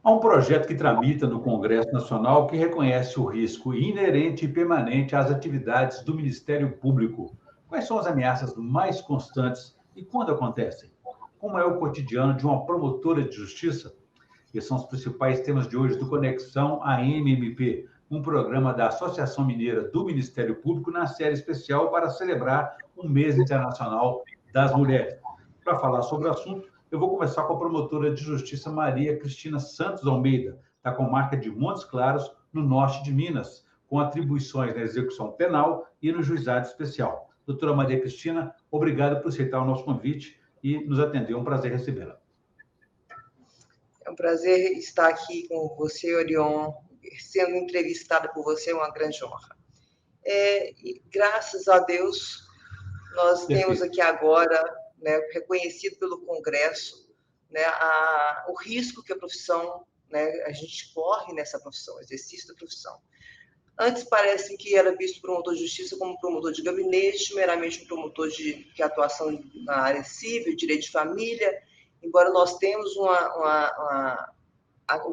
Há um projeto que tramita no Congresso Nacional que reconhece o risco inerente e permanente às atividades do Ministério Público. Quais são as ameaças mais constantes e quando acontecem? Como é o cotidiano de uma promotora de justiça? Esses são os principais temas de hoje do Conexão AMMP, um programa da Associação Mineira do Ministério Público na série especial para celebrar o Mês Internacional das Mulheres. Para falar sobre o assunto, eu vou começar com a promotora de justiça Maria Cristina Santos Almeida, da comarca de Montes Claros, no norte de Minas, com atribuições na execução penal e no juizado especial. Doutora Maria Cristina, obrigado por aceitar o nosso convite e nos atender. É um prazer recebê-la. É um prazer estar aqui com você, Orion, sendo entrevistada por você, é uma grande honra. E graças a Deus, nós temos aqui agora, né, reconhecido pelo Congresso, né, o risco que a profissão, né, a gente corre nessa profissão, exercício da profissão. Antes parece que era visto promotor de justiça como promotor de gabinete, meramente um promotor de atuação na área civil, direito de família, embora nós temos o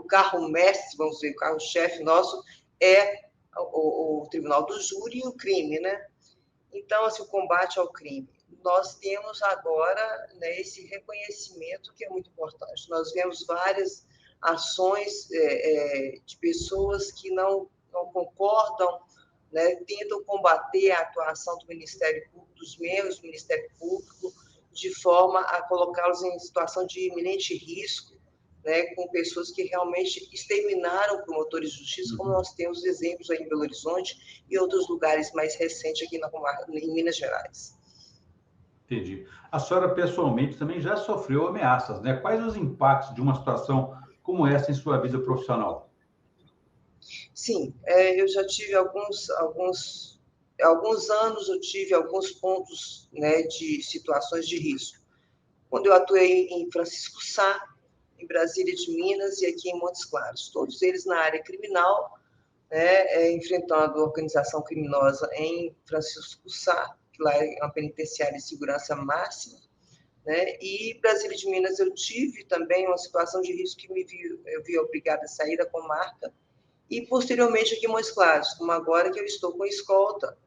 carro-mestre, vamos dizer, o carro-chefe nosso é o Tribunal do Júri e o crime, né? Então, assim, o combate ao crime. Nós temos agora, né, esse reconhecimento que é muito importante. Nós vemos várias ações de pessoas que não concordam, né, tentam combater a atuação do Ministério Público, dos membros do Ministério Público, de forma a colocá-los em situação de iminente risco, né, com pessoas que realmente exterminaram promotores de justiça, como nós temos exemplos aí em Belo Horizonte e outros lugares mais recentes aqui em Minas Gerais. Entendi. A senhora, pessoalmente, também já sofreu ameaças, né? Quais os impactos de uma situação como essa em sua vida profissional? Sim, eu já tive alguns anos, eu tive alguns pontos, né, de situações de risco. Quando eu atuei em Francisco Sá, em Brasília de Minas e aqui em Montes Claros, todos eles na área criminal, né, enfrentando organização criminosa em Francisco Sá, que lá é uma penitenciária de segurança máxima, né, e Brasília de Minas eu tive também uma situação de risco que eu vi obrigada a sair da comarca, e posteriormente aqui em Montes Claros, como agora que eu estou com escolta,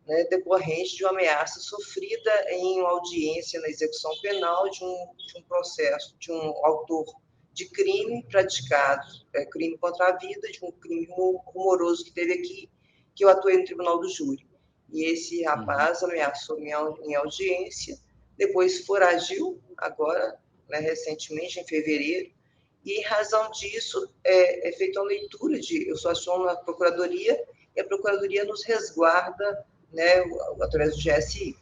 né, decorrente de uma ameaça sofrida em uma audiência na execução penal de um processo, de um autor de crime praticado, crime contra a vida, de um crime rumoroso que teve aqui, que eu atuei no Tribunal do Júri. E esse rapaz ameaçou em audiência, depois foragiu, agora, né, recentemente, em fevereiro, e em razão disso é feita uma leitura eu sou aciono na Procuradoria, e a Procuradoria nos resguarda, né, através do GSI.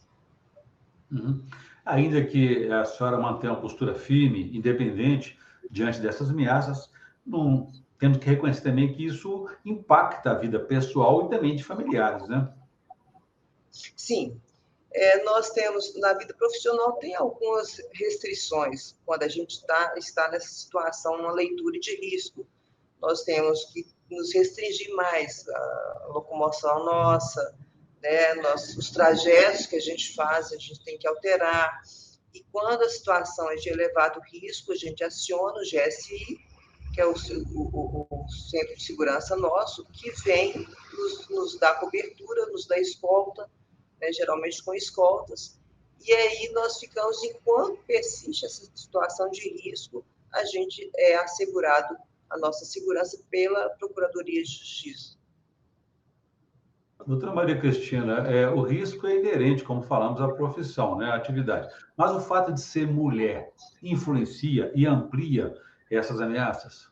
Ainda que a senhora mantenha uma postura firme, independente, diante dessas ameaças, não, temos que reconhecer também que isso impacta a vida pessoal e também de familiares, né? Sim. Nós temos, na vida profissional, tem algumas restrições quando a gente está nessa situação, uma leitura de risco. Nós temos que nos restringir mais a locomoção nossa, né? Os trajetos que a gente faz, a gente tem que alterar. E quando a situação é de elevado risco, a gente aciona o GSI, que é o Centro de Segurança nosso, que vem nos dar cobertura, nos dá escolta, né, geralmente com escoltas, e aí nós ficamos, enquanto persiste essa situação de risco, a gente é assegurado a nossa segurança pela Procuradoria de Justiça. Doutora Maria Cristina, o risco é inerente, como falamos, à profissão, né, à atividade. Mas o fato de ser mulher influencia e amplia essas ameaças?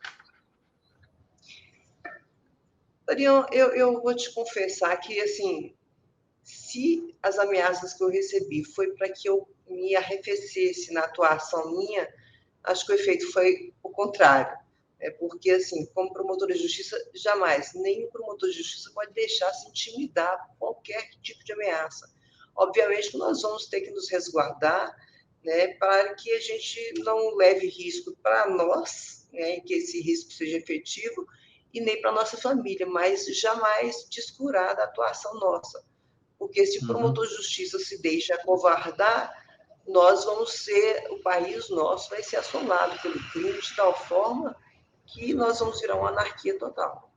Ariel, eu vou te confessar que, assim, se as ameaças que eu recebi foi para que eu me arrefecesse na atuação minha, acho que o efeito foi o contrário. Porque, assim, como promotor de justiça, jamais, nenhum promotor de justiça pode deixar se intimidar por qualquer tipo de ameaça. Obviamente que nós vamos ter que nos resguardar, né, para que a gente não leve risco para nós, né, que esse risco seja efetivo, e nem para a nossa família, mas jamais descurar da atuação nossa. Porque se o promotor de justiça se deixa acovardar, nós vamos ser, o país nosso vai ser assolado pelo crime de tal forma que nós vamos virar uma anarquia total.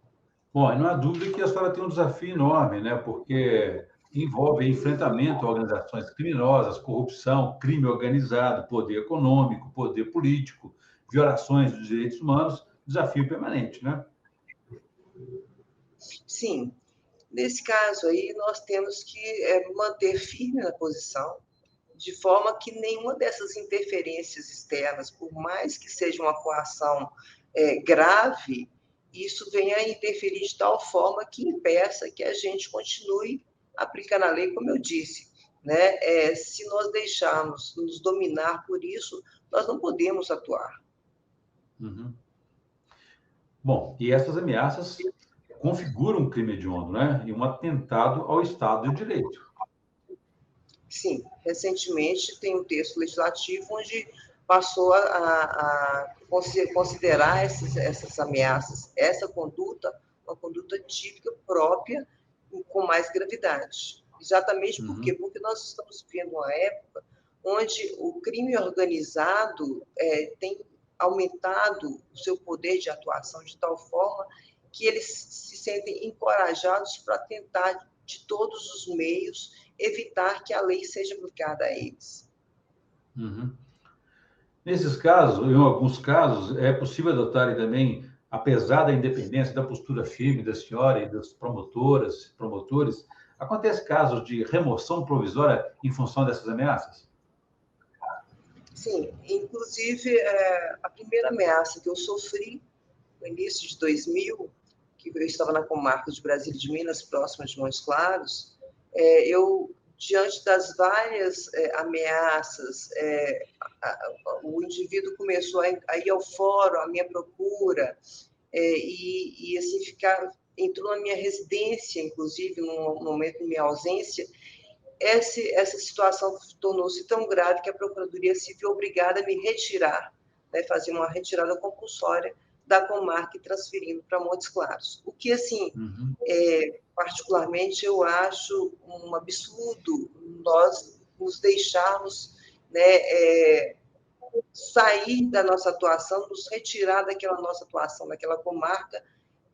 Bom, e não há dúvida que a senhora tem um desafio enorme, né? Porque envolve enfrentamento a organizações criminosas, corrupção, crime organizado, poder econômico, poder político, violações dos direitos humanos, desafio permanente, né? Sim, nesse caso aí, nós temos que manter firme na posição, de forma que nenhuma dessas interferências externas, por mais que seja uma coação grave, isso venha a interferir de tal forma que impeça que a gente continue aplicando a lei, como eu disse. Né? Se nós deixarmos nos dominar por isso, nós não podemos atuar. Uhum. Bom, e essas ameaças configuram um crime hediondo, né? E um atentado ao Estado de Direito. Sim, recentemente tem um texto legislativo onde passou a considerar essas ameaças, essa conduta, uma conduta típica própria com mais gravidade. Exatamente por quê? Porque nós estamos vivendo uma época onde o crime organizado tem aumentado o seu poder de atuação de tal forma que eles se sentem encorajados para tentar, de todos os meios, evitar que a lei seja aplicada a eles. Uhum. Nesses casos, em alguns casos, é possível adotar também, apesar da independência da postura firme da senhora e das promotoras, promotores, acontece casos de remoção provisória em função dessas ameaças? Sim, inclusive, a primeira ameaça que eu sofri no início de 2000, que eu estava na comarca de Brasília de Minas, próxima de Montes Claros, eu, diante das várias ameaças, o indivíduo começou a ir ao fórum, à minha procura, e assim, entrou na minha residência, inclusive, no momento de minha ausência. Essa situação tornou-se tão grave que a Procuradoria se viu obrigada a me retirar, né, fazer uma retirada compulsória da comarca e transferindo para Montes Claros. O que, assim, particularmente, eu acho um absurdo nós nos deixarmos, né, sair da nossa atuação, nos retirar daquela nossa atuação naquela comarca,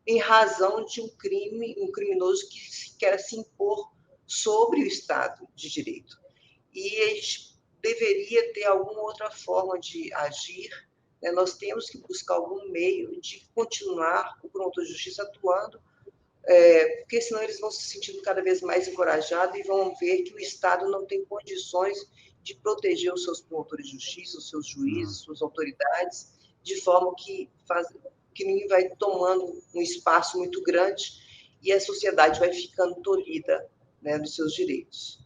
em razão de um criminoso que quer se impor sobre o Estado de Direito. E a gente deveria ter alguma outra forma de agir, né? Nós temos que buscar algum meio de continuar o promotor de justiça atuando, porque senão eles vão se sentindo cada vez mais encorajados e vão ver que o Estado não tem condições de proteger os seus promotores de justiça, os seus juízes, suas autoridades, de forma que crime vai tomando um espaço muito grande e a sociedade vai ficando tolhida, né, dos seus direitos.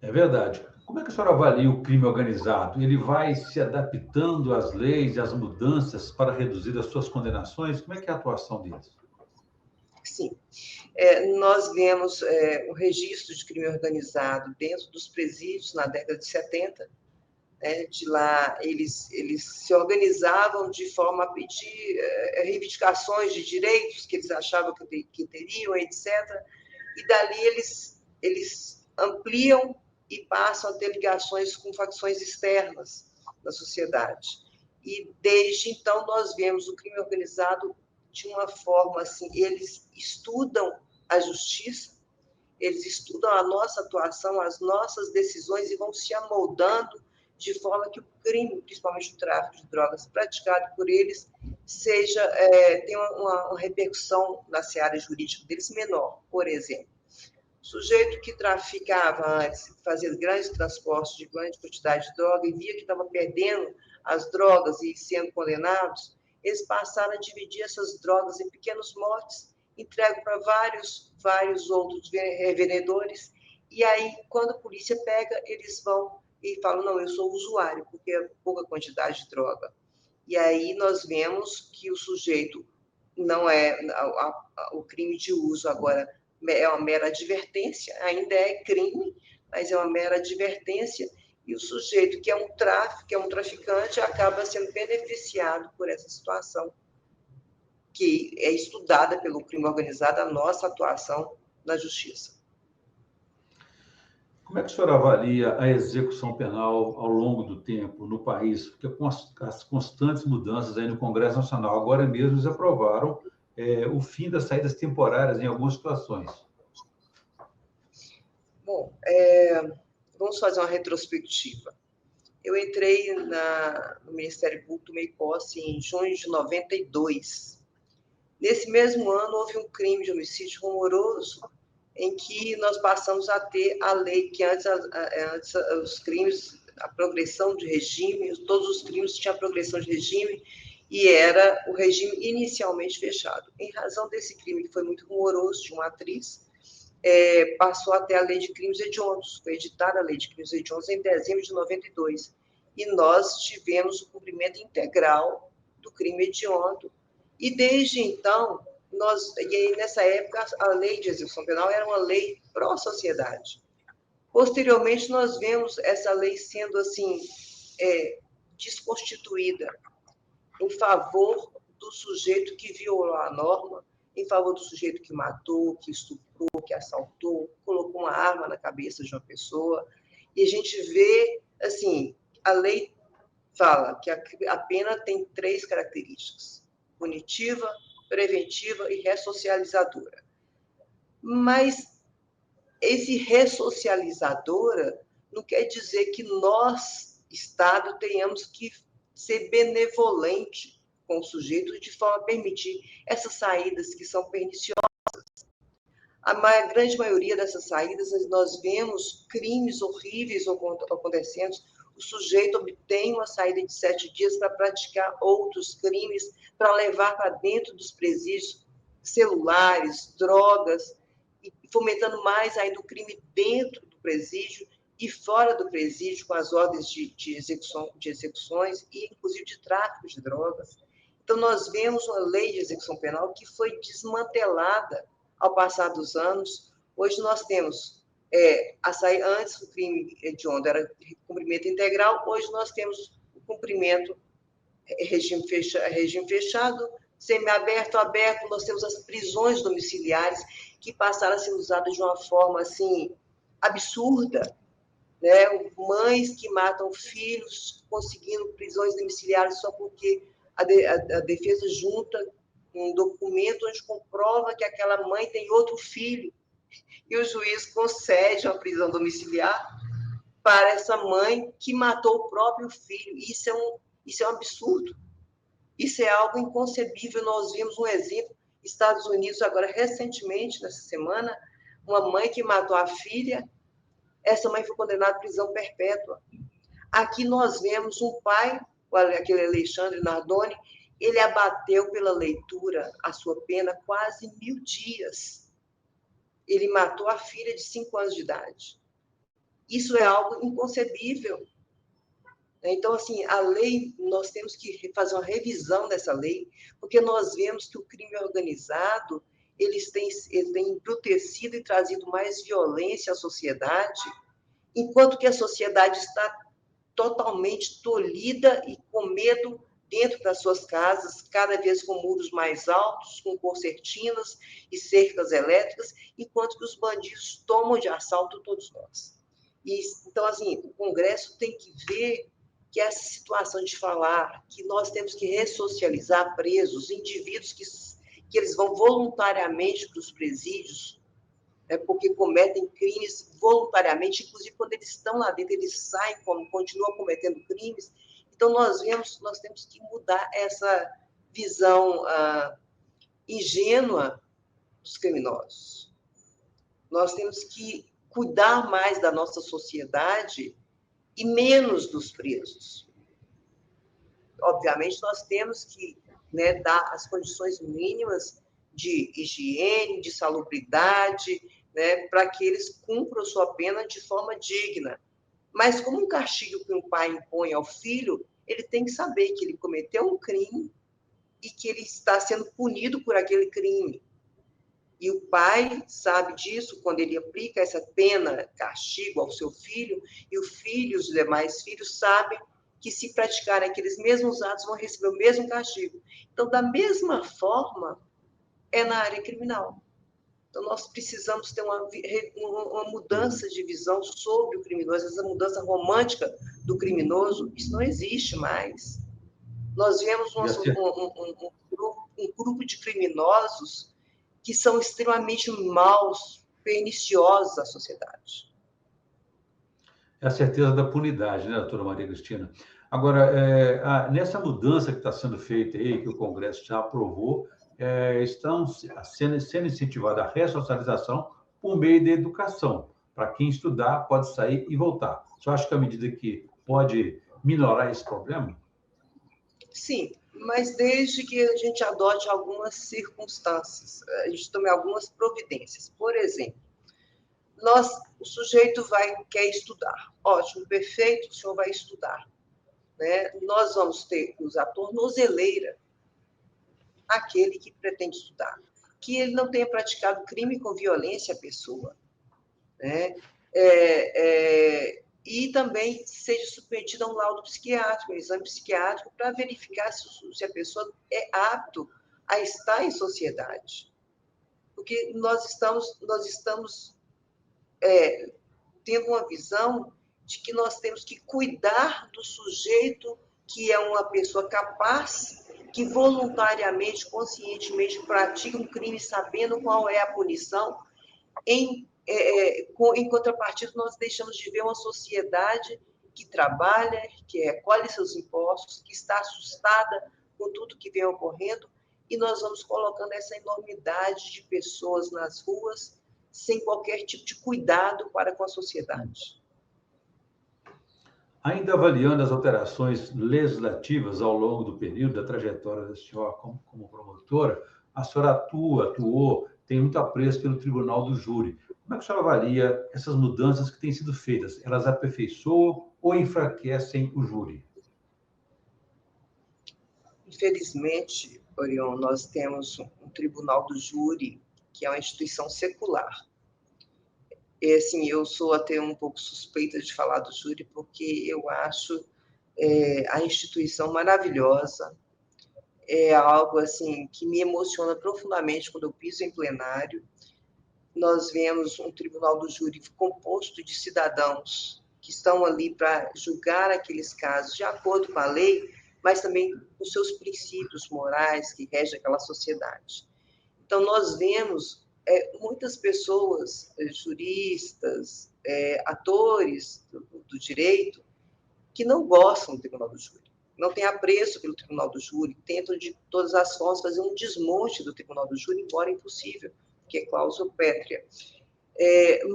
É verdade. Como é que a senhora avalia o crime organizado? Ele vai se adaptando às leis e às mudanças para reduzir as suas condenações? Como é que é a atuação deles? Sim. Nós vemos o registro de crime organizado dentro dos presídios na década de 70. De lá, eles se organizavam de forma a pedir reivindicações de direitos que eles achavam que teriam, etc. E dali eles ampliam e passam a ter ligações com facções externas da sociedade. E desde então nós vemos o crime organizado de uma forma assim, eles estudam a justiça, eles estudam a nossa atuação, as nossas decisões e vão se amoldando de forma que o crime, principalmente o tráfico de drogas praticado por eles, tenha uma repercussão na seara jurídica deles menor. Por exemplo, o sujeito que traficava antes, fazia grandes transportes de grande quantidade de droga e via que estava perdendo as drogas e sendo condenados, eles passaram a dividir essas drogas em pequenos lotes, entregam para vários outros revendedores, e aí, quando a polícia pega, eles vão e falam, não, eu sou usuário, porque é pouca quantidade de droga. E aí nós vemos que o sujeito não é o crime de uso agora é uma mera advertência, ainda é crime, mas é uma mera advertência, e o sujeito que é um traficante, acaba sendo beneficiado por essa situação, que é estudada pelo crime organizado, a nossa atuação na justiça. Como é que o senhor avalia a execução penal ao longo do tempo no país? Porque com as constantes mudanças aí no Congresso Nacional, agora mesmo eles aprovaram o fim das saídas temporárias em algumas situações. Bom, vamos fazer uma retrospectiva. Eu entrei no Ministério Público, tomei posse em junho de 92. Nesse mesmo ano, houve um crime de homicídio rumoroso em que nós passamos a ter a lei que antes os crimes, a progressão de regime, todos os crimes tinham progressão de regime e era o regime inicialmente fechado. Em razão desse crime que foi muito rumoroso, de uma atriz, passou a ter a lei de crimes hediondos, foi editada a lei de crimes hediondos em dezembro de 92, e nós tivemos o cumprimento integral do crime hediondo, e desde então, e aí, nessa época, a lei de execução penal era uma lei pró-sociedade. Posteriormente, nós vemos essa lei sendo, assim, desconstituída em favor do sujeito que violou a norma, em favor do sujeito que matou, que estuprou, que assaltou, colocou uma arma na cabeça de uma pessoa. E a gente vê, assim, a lei fala que a pena tem 3 características: punitiva, preventiva e ressocializadora. Mas esse ressocializadora não quer dizer que nós, Estado, tenhamos que ser benevolente com o sujeito de forma a permitir essas saídas que são perniciosas. A grande maioria dessas saídas, nós vemos crimes horríveis acontecendo. O sujeito obtém uma saída de 7 dias para praticar outros crimes, para levar para dentro dos presídios celulares, drogas, e fomentando mais ainda o crime dentro do presídio e fora do presídio, com as ordens de execuções e, inclusive, de tráfico de drogas. Então, nós vemos uma lei de execução penal que foi desmantelada ao passar dos anos. Hoje nós temos antes o crime hediondo era cumprimento integral, hoje nós temos o cumprimento regime fechado, semiaberto, aberto. Nós temos as prisões domiciliares que passaram a ser usadas de uma forma assim absurda, né? Mães que matam filhos conseguindo prisões domiciliares só porque a defesa junta um documento onde comprova que aquela mãe tem outro filho e o juiz concede uma prisão domiciliar para essa mãe que matou o próprio filho. Isso é um absurdo. Isso é algo inconcebível. Nós vimos um exemplo, Estados Unidos, agora recentemente, nessa semana, uma mãe que matou a filha, essa mãe foi condenada à prisão perpétua. Aqui nós vemos um pai, aquele Alexandre Nardoni, ele abateu pela leitura a sua pena quase 1000 dias. Ele matou a filha de 5 anos de idade. Isso é algo inconcebível. Então, assim, a lei, nós temos que fazer uma revisão dessa lei, porque nós vemos que o crime organizado, ele tem embrutecido e trazido mais violência à sociedade, enquanto que a sociedade está totalmente tolhida e com medo dentro das suas casas, cada vez com muros mais altos, com concertinas e cercas elétricas, enquanto que os bandidos tomam de assalto todos nós. Então, assim, o Congresso tem que ver que essa situação de falar que nós temos que ressocializar presos, indivíduos que eles vão voluntariamente para os presídios, porque cometem crimes voluntariamente, inclusive quando eles estão lá dentro, eles saem, continuam cometendo crimes. Então, nós temos que mudar essa visão ingênua dos criminosos. Nós temos que cuidar mais da nossa sociedade e menos dos presos. Obviamente, nós temos que dar as condições mínimas de higiene, de salubridade, para que eles cumpram sua pena de forma digna. Mas como um castigo que um pai impõe ao filho, ele tem que saber que ele cometeu um crime e que ele está sendo punido por aquele crime. E o pai sabe disso quando ele aplica essa pena, castigo ao seu filho, e o filho, os demais filhos, sabem que se praticarem aqueles mesmos atos, vão receber o mesmo castigo. Então, da mesma forma, é na área criminal. Então, nós precisamos ter uma mudança de visão sobre o criminoso, essa mudança romântica do criminoso, isso não existe mais. Nós vemos um grupo de criminosos que são extremamente maus, perniciosos à sociedade. É a certeza da punidade, né, doutora Maria Cristina? Agora, nessa mudança que está sendo feita aí, que o Congresso já aprovou, estão sendo incentivada a ressocialização por meio da educação. Para quem estudar, pode sair e voltar. Você acha que é a medida que pode minorar esse problema? Sim, mas desde que a gente adote algumas circunstâncias, a gente tome algumas providências. Por exemplo, o sujeito quer estudar. Ótimo, perfeito, o senhor vai estudar. Né? Nós vamos ter que usar tornozeleira aquele que pretende estudar. Que ele não tenha praticado crime com violência à pessoa. Né? E também seja submetido a um laudo psiquiátrico, um exame psiquiátrico, para verificar se a pessoa é apto a estar em sociedade. Porque nós estamos tendo uma visão de que nós temos que cuidar do sujeito que é uma pessoa capaz, que voluntariamente, conscientemente pratica um crime, sabendo qual é a punição. Em contrapartida, nós deixamos de ver uma sociedade que trabalha, que recolhe seus impostos, que está assustada com tudo que vem ocorrendo, e nós vamos colocando essa enormidade de pessoas nas ruas, sem qualquer tipo de cuidado para com a sociedade. Ainda avaliando as alterações legislativas ao longo do período da trajetória da senhora como promotora, a senhora atuou, tem muito apreço pelo Tribunal do Júri. Como é que a senhora avalia essas mudanças que têm sido feitas? Elas aperfeiçoam ou enfraquecem o júri? Infelizmente, Orion, nós temos um Tribunal do Júri, que é uma instituição secular. E, assim, eu sou até um pouco suspeita de falar do júri, porque eu acho a instituição maravilhosa, é algo assim que me emociona profundamente quando eu piso em plenário. Nós vemos um tribunal do júri composto de cidadãos que estão ali para julgar aqueles casos de acordo com a lei, mas também com seus princípios morais que regem aquela sociedade. Então, nós vemos muitas pessoas, juristas, atores do direito, que não gostam do Tribunal do Júri, não têm apreço pelo Tribunal do Júri, tentam de todas as formas fazer um desmonte do Tribunal do Júri, embora impossível, que é cláusula pétrea.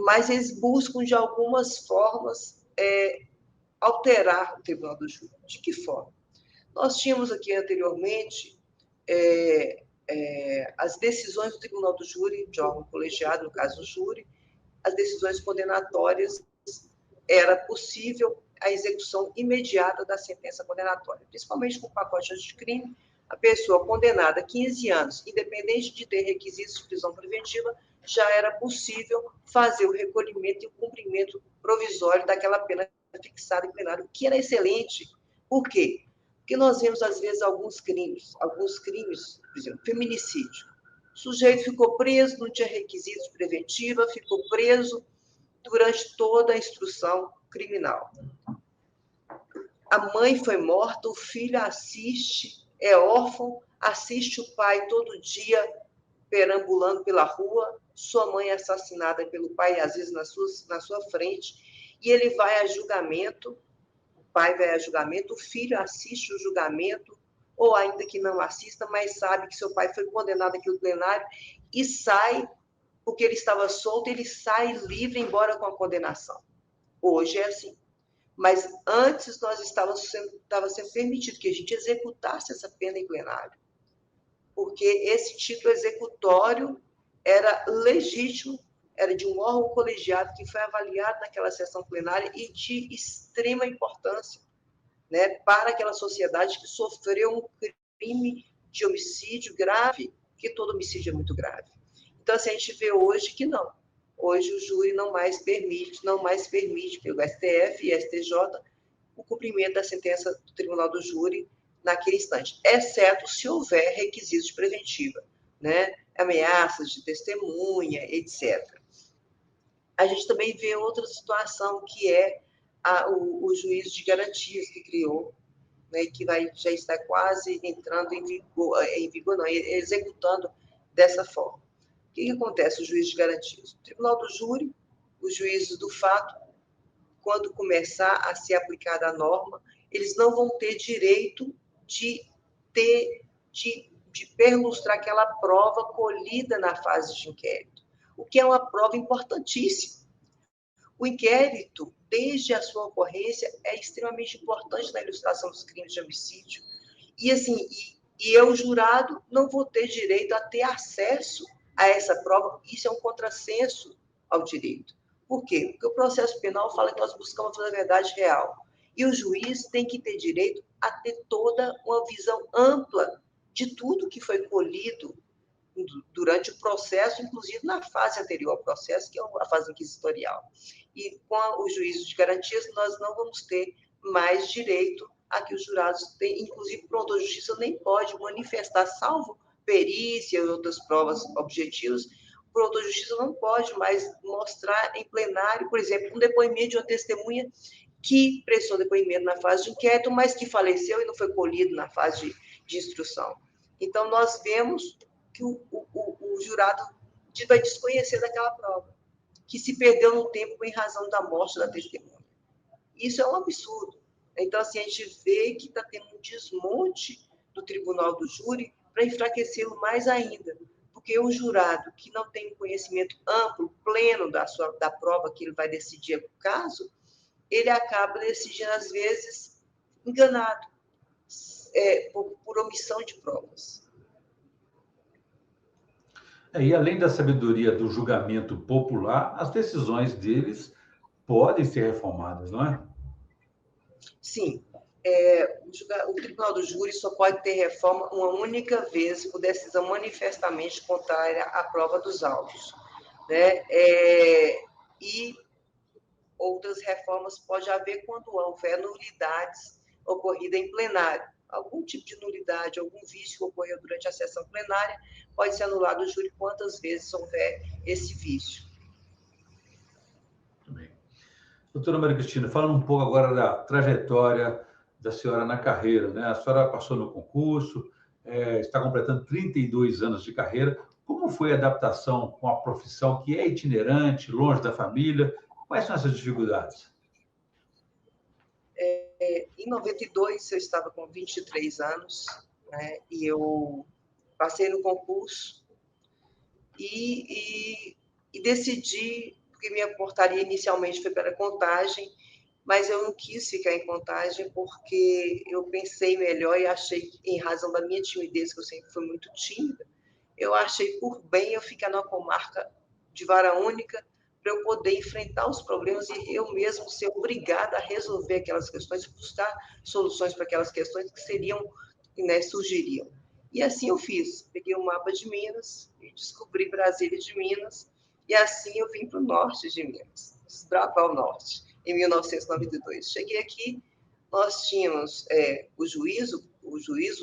Mas eles buscam, de algumas formas, alterar o Tribunal do Júri. De que forma? Nós tínhamos aqui anteriormente as decisões do Tribunal do Júri, de órgão colegiado, no caso do júri, as decisões condenatórias, era possível a execução imediata da sentença condenatória, principalmente com pacote de crime, a pessoa condenada a 15 anos, independente de ter requisitos de prisão preventiva, já era possível fazer o recolhimento e o cumprimento provisório daquela pena fixada em plenário, o que era excelente. Por quê? Porque nós vemos, às vezes, alguns crimes, por exemplo, feminicídio. O sujeito ficou preso, não tinha requisitos de preventiva, ficou preso durante toda a instrução criminal. A mãe foi morta, o filho assiste, é órfão, assiste o pai todo dia perambulando pela rua, sua mãe é assassinada pelo pai, às vezes na sua frente, e ele vai a julgamento, o pai vai a julgamento, o filho assiste o julgamento, ou ainda que não assista, mas sabe que seu pai foi condenado aqui no plenário, e sai, porque ele estava solto, ele sai livre, embora com a condenação. Hoje é assim. Mas antes nós estava sendo permitido que a gente executasse essa pena em plenário, porque esse título executório era legítimo, era de um órgão colegiado que foi avaliado naquela sessão plenária e de extrema importância, né, para aquela sociedade que sofreu um crime de homicídio grave, que todo homicídio é muito grave. Então, assim, a gente vê hoje que não. Hoje o júri não mais permite pelo STF e STJ o cumprimento da sentença do Tribunal do Júri naquele instante, exceto se houver requisitos de preventiva. né? Ameaças de testemunha, etc. A gente também vê outra situação, que é o juízo de garantias que criou, né, que já está quase entrando em vigor não, executando dessa forma. O que acontece, o juízo de garantias? O tribunal do júri, os juízes do fato, quando começar a ser aplicada a norma, eles não vão ter direito de perlustrar aquela prova colhida na fase de inquérito, o que é uma prova importantíssima. O inquérito, desde a sua ocorrência, é extremamente importante na ilustração dos crimes de homicídio. E, assim, eu, jurado, não vou ter direito a ter acesso a essa prova. Isso é um contrassenso ao direito. Por quê? Porque o processo penal fala que nós buscamos a verdade real. E o juiz tem que ter direito a ter toda uma visão ampla de tudo que foi colhido durante o processo, inclusive na fase anterior ao processo, que é a fase inquisitorial. E com o juízo de garantias, nós não vamos ter mais direito a que os jurados têm, inclusive o promotor de justiça nem pode manifestar, salvo perícia e outras provas objetivas, o promotor de justiça não pode mais mostrar em plenário, por exemplo, um depoimento de uma testemunha que prestou depoimento na fase de inquérito, mas que faleceu e não foi colhido na fase de instrução. Então, nós vemos que o jurado vai desconhecer daquela prova, que se perdeu no tempo em razão da morte da testemunha. Isso é um absurdo. Então, assim, a gente vê que está tendo um desmonte do tribunal do júri para enfraquecê-lo mais ainda, porque o jurado que não tem um conhecimento amplo, pleno da prova que ele vai decidir o caso, ele acaba decidindo, às vezes, enganado, por omissão de provas. E além da sabedoria do julgamento popular, as decisões deles podem ser reformadas, não é? Sim. O Tribunal do Júri só pode ter reforma uma única vez por decisão manifestamente contrária à prova dos autos, né? E outras reformas pode haver quando houver nulidades ocorridas em plenário. Algum tipo de nulidade, algum vício que ocorreu durante a sessão plenária, pode ser anulado o júri quantas vezes houver esse vício. Muito bem. Doutora Maria Cristina, falando um pouco agora da trajetória da senhora na carreira, né? A senhora passou no concurso, está completando 32 anos de carreira. Como foi a adaptação com a profissão que é itinerante, longe da família? Quais são essas dificuldades? Em 92, eu estava com 23 anos, né? E eu passei no concurso e decidi, porque minha portaria inicialmente foi para Contagem, mas eu não quis ficar em Contagem porque eu pensei melhor e achei, em razão da minha timidez, que eu sempre fui muito tímida, eu achei por bem eu ficar numa comarca de vara única para eu poder enfrentar os problemas e eu mesmo ser obrigada a resolver aquelas questões, buscar soluções para aquelas questões que seriam, né, surgiriam. E assim eu fiz. Peguei o mapa de Minas e descobri Brasília de Minas, e assim eu vim para o norte de Minas, desbravar o norte, em 1992. Cheguei aqui, nós tínhamos o juízo,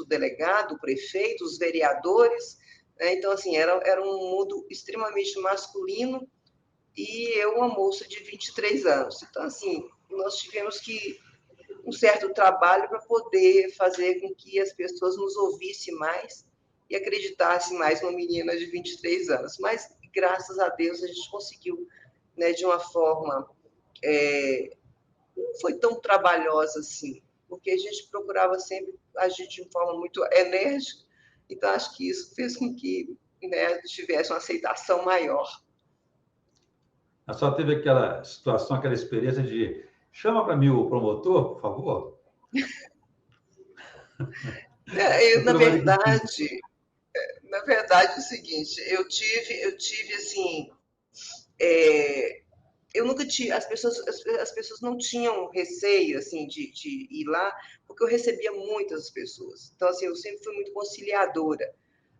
o delegado, o prefeito, os vereadores, né? Então, assim, era um mundo extremamente masculino e eu uma moça de 23 anos. Então, assim, nós tivemos que um certo trabalho para poder fazer com que as pessoas nos ouvissem mais e acreditassem mais numa menina de 23 anos. Mas, graças a Deus, a gente conseguiu, né, de uma forma... não foi tão trabalhosa assim, porque a gente procurava sempre agir de forma muito enérgica, então acho que isso fez com que, né, tivesse uma aceitação maior. A senhora teve aquela situação, aquela experiência de chama para mim o promotor, por favor? Na verdade, é o seguinte, eu tive assim, eu nunca tive, as pessoas não tinham receio assim de ir lá, porque eu recebia muitas pessoas. Então assim, eu sempre fui muito conciliadora.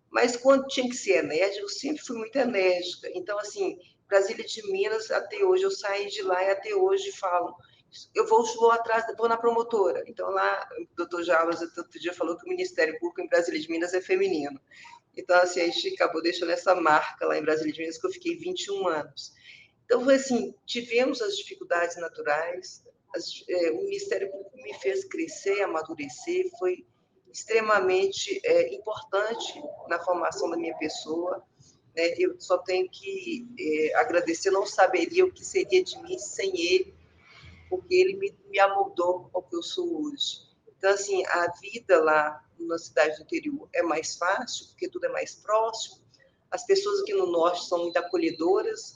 Mas quando tinha que ser enérgica, eu sempre fui muito enérgica. Então assim, Brasília de Minas, até hoje eu saí de lá e até hoje falo, eu vou atrás, vou na promotora. Então lá, o doutor Jarbas outro dia falou que o Ministério Público em Brasília de Minas é feminino. Então, assim, a gente acabou deixando essa marca lá em Brasília de Minas, que eu fiquei 21 anos. Então, foi assim, tivemos as dificuldades naturais, o Ministério Público me fez crescer, amadurecer, foi extremamente importante na formação da minha pessoa, né? Eu só tenho que agradecer, não saberia o que seria de mim sem ele, porque ele me amoldou ao que eu sou hoje. Então, assim, a vida lá na cidade do interior é mais fácil, porque tudo é mais próximo, as pessoas aqui no norte são muito acolhedoras,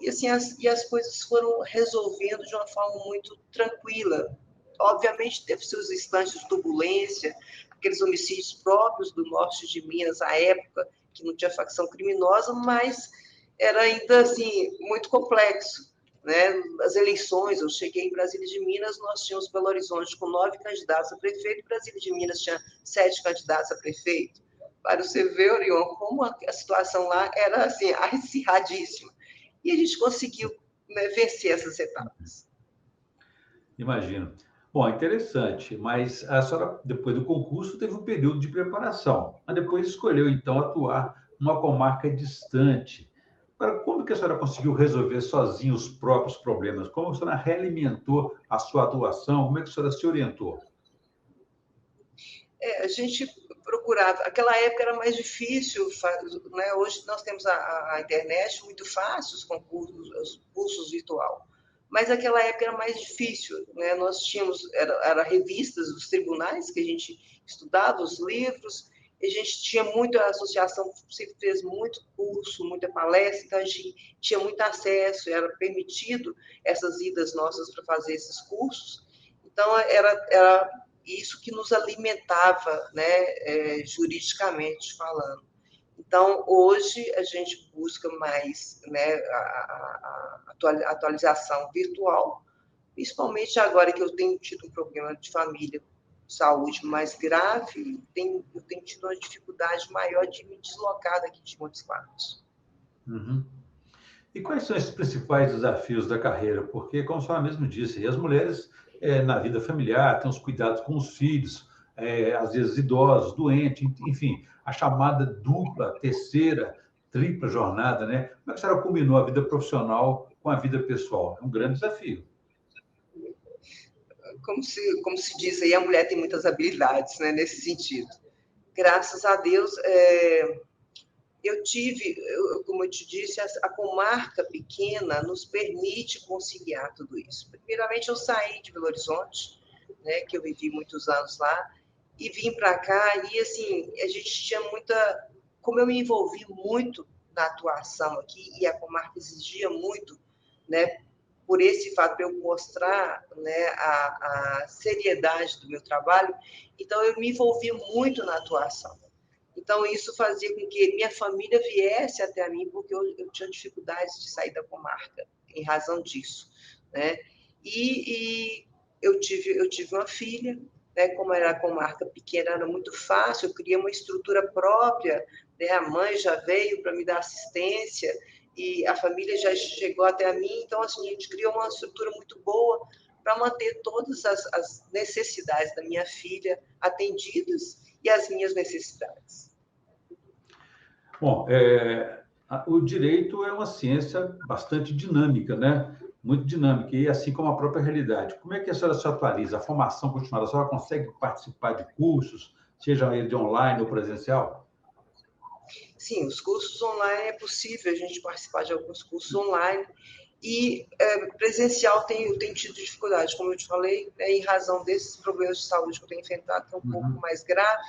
assim, as coisas foram resolvendo de uma forma muito tranquila. Obviamente, teve seus instantes de turbulência, aqueles homicídios próprios do norte de Minas, à época, que não tinha facção criminosa, mas era ainda assim muito complexo, né? As eleições, eu cheguei em Brasília de Minas, nós tínhamos Belo Horizonte com 9 candidatos a prefeito, Brasília de Minas tinha 7 candidatos a prefeito. Para você ver, Orion, como a situação lá era assim, acirradíssima. E a gente conseguiu, né, vencer essas etapas. Imagino. Bom, interessante, mas a senhora, depois do concurso, teve um período de preparação, mas depois escolheu, então, atuar numa comarca distante. Agora, como que a senhora conseguiu resolver sozinha os próprios problemas? Como a senhora realimentou a sua atuação? Como é que a senhora se orientou? A gente procurava. Aquela época era mais difícil, né? Hoje nós temos a internet muito fácil, os cursos virtual. Mas naquela época era mais difícil, né? Nós tínhamos era revistas dos tribunais que a gente estudava, os livros, e a gente tinha muita a associação, sempre fez muito curso, muita palestra, então a gente tinha muito acesso, era permitido essas idas nossas para fazer esses cursos. Então era isso que nos alimentava, né, juridicamente falando. Então, hoje, a gente busca mais, né, a atualização virtual, principalmente agora que eu tenho tido um problema de família, saúde mais grave, eu tenho tido uma dificuldade maior de me deslocar daqui de Montes Claros. Uhum. E quais são esses principais desafios da carreira? Porque, como a senhora mesmo disse, as mulheres, na vida familiar, têm os cuidados com os filhos, às vezes idosos, doentes, enfim, a chamada dupla, terceira, tripla jornada, né? Como é que a senhora combinou a vida profissional com a vida pessoal? É um grande desafio. Como se diz aí, a mulher tem muitas habilidades, né, nesse sentido. Graças a Deus, como eu te disse, a comarca pequena nos permite conciliar tudo isso. Primeiramente, eu saí de Belo Horizonte, né, que eu vivi muitos anos lá, e vim para cá, e assim, a gente tinha muita. Como eu me envolvi muito na atuação aqui, e a comarca exigia muito, né, por esse fato de eu mostrar, né, a seriedade do meu trabalho, então eu me envolvi muito na atuação. Então, isso fazia com que minha família viesse até a mim, porque eu tinha dificuldades de sair da comarca, em razão disso, né? E eu tive uma filha, né? Como era a comarca pequena, era muito fácil, eu criei uma estrutura própria, né? A mãe já veio para me dar assistência, e a família já chegou até a mim, então, assim, a gente criou uma estrutura muito boa para manter todas as necessidades da minha filha atendidas e as minhas necessidades. Bom, o direito é uma ciência bastante dinâmica, né? Muito dinâmica, e assim como a própria realidade. Como é que a senhora se atualiza? A formação continuada, a senhora consegue participar de cursos, seja ele de online ou presencial? Sim, os cursos online é possível a gente participar de alguns cursos online, e presencial eu tenho tido dificuldade, como eu te falei, né, em razão desses problemas de saúde que eu tenho enfrentado, que é um pouco mais grave,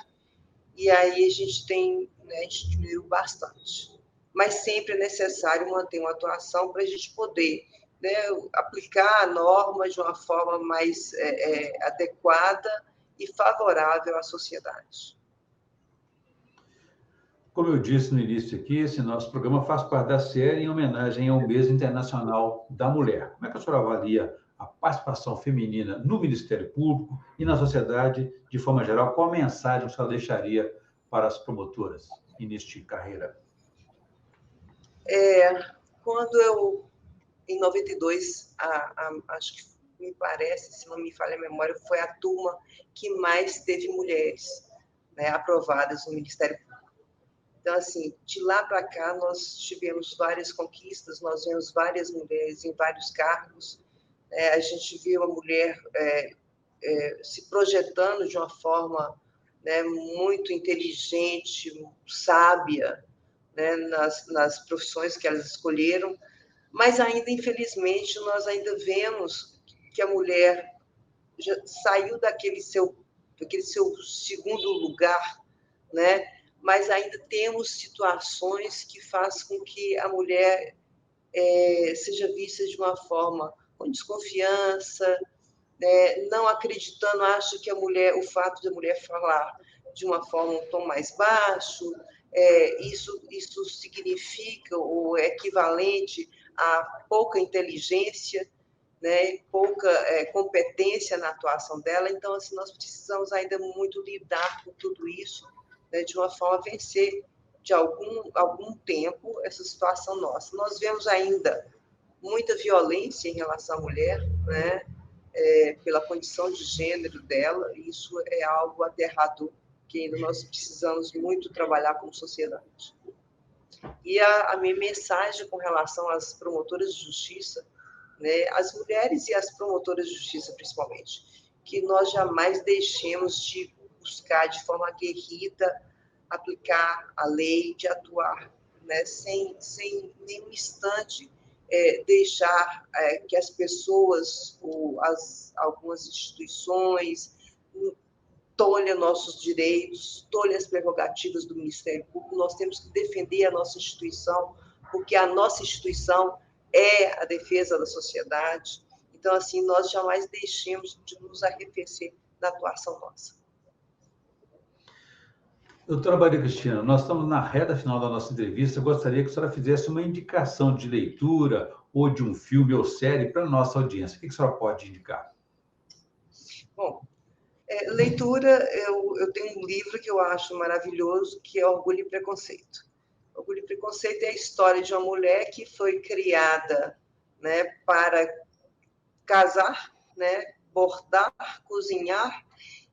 e aí a gente né, a gente diminuiu bastante. Mas sempre é necessário manter uma atuação para a gente poder, né, aplicar a norma de uma forma mais adequada e favorável à sociedade. Como eu disse no início aqui, esse nosso programa faz parte da série em homenagem ao Mês Internacional da Mulher. Como é que a senhora avalia a participação feminina no Ministério Público e na sociedade de forma geral? Qual a mensagem que a senhora deixaria para as promotoras início de carreira? Quando eu, em 92, acho que me parece, se não me falha a memória, foi a turma que mais teve mulheres, né, aprovadas no Ministério Público. Então, assim, de lá para cá, nós tivemos várias conquistas, nós vemos várias mulheres em vários cargos, a gente viu a mulher se projetando de uma forma, né, muito inteligente, sábia, né, nas profissões que elas escolheram, mas ainda, infelizmente, nós ainda vemos que a mulher já saiu daquele seu segundo lugar, né? Mas ainda temos situações que fazem com que a mulher seja vista de uma forma com desconfiança, não acreditando, acha que o fato de a mulher falar de uma forma, um tom mais baixo, isso significa ou é equivalente a pouca inteligência, né, pouca competência na atuação dela. Então, assim, nós precisamos ainda muito lidar com tudo isso, né, de uma forma a vencer de algum tempo essa situação nossa. Nós vemos ainda muita violência em relação à mulher, né, pela condição de gênero dela. Isso é algo aterrador que ainda nós precisamos muito trabalhar como sociedade. E a minha mensagem com relação às promotoras de justiça, né, as mulheres e as promotoras de justiça, principalmente, que nós jamais deixemos de buscar de forma aguerrida aplicar a lei, de atuar, né, sem nenhum instante deixar que as pessoas, ou algumas instituições, tolhem nossos direitos, tolhem as prerrogativas do Ministério Público. Nós temos que defender a nossa instituição, porque a nossa instituição é a defesa da sociedade. Então, assim, nós jamais deixemos de nos arrefecer na atuação nossa. Doutora Maria Cristina, nós estamos na reta final da nossa entrevista. Eu gostaria que a senhora fizesse uma indicação de leitura ou de um filme ou série para a nossa audiência. O que a senhora pode indicar? Bom, leitura, eu tenho um livro que eu acho maravilhoso, que é Orgulho e Preconceito. Orgulho e Preconceito é a história de uma mulher que foi criada, né, para casar, né, bordar, cozinhar,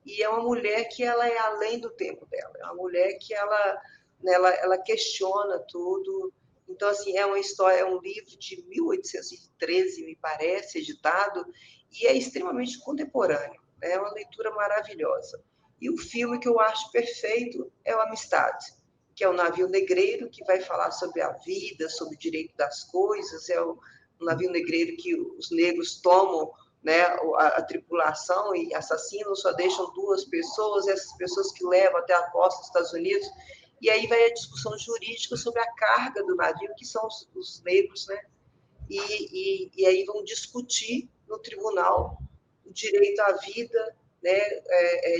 e é uma mulher que ela é além do tempo dela. É uma mulher que ela questiona tudo. Então, assim, é uma história, é um livro de 1813, me parece, editado, e é extremamente contemporâneo. É uma leitura maravilhosa. E o filme que eu acho perfeito é o Amistade, que é o navio negreiro, que vai falar sobre a vida, sobre o direito das coisas. É o navio negreiro que os negros tomam, né, a tripulação e assassinam, só deixam 2 pessoas, essas pessoas que levam até a costa dos Estados Unidos. E aí vai a discussão jurídica sobre a carga do navio, que são os negros, né? E aí vão discutir no tribunal o direito à vida, né,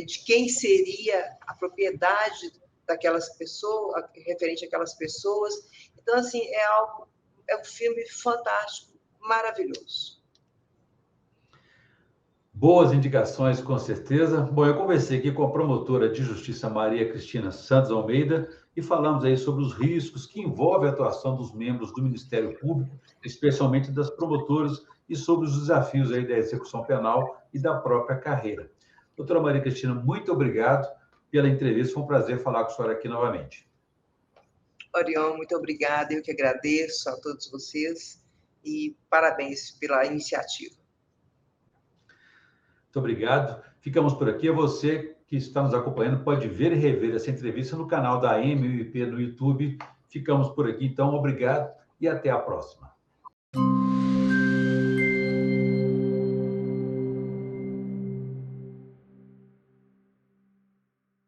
de quem seria a propriedade daquelas pessoas, referente àquelas pessoas. Então, assim, é um filme fantástico, maravilhoso. Boas indicações, com certeza. Bom, eu conversei aqui com a promotora de justiça Maria Cristina Santos Almeida e falamos aí sobre os riscos que envolvem a atuação dos membros do Ministério Público, especialmente das promotoras, e sobre os desafios aí da execução penal e da própria carreira. Doutora Maria Cristina, muito obrigado pela entrevista. Foi um prazer falar com a senhora aqui novamente. Orion, muito obrigada. Eu que agradeço a todos vocês e parabéns pela iniciativa. Muito obrigado. Ficamos por aqui. A você que está nos acompanhando pode ver e rever essa entrevista no canal da MUIP no YouTube. Ficamos por aqui, então. Obrigado e até a próxima.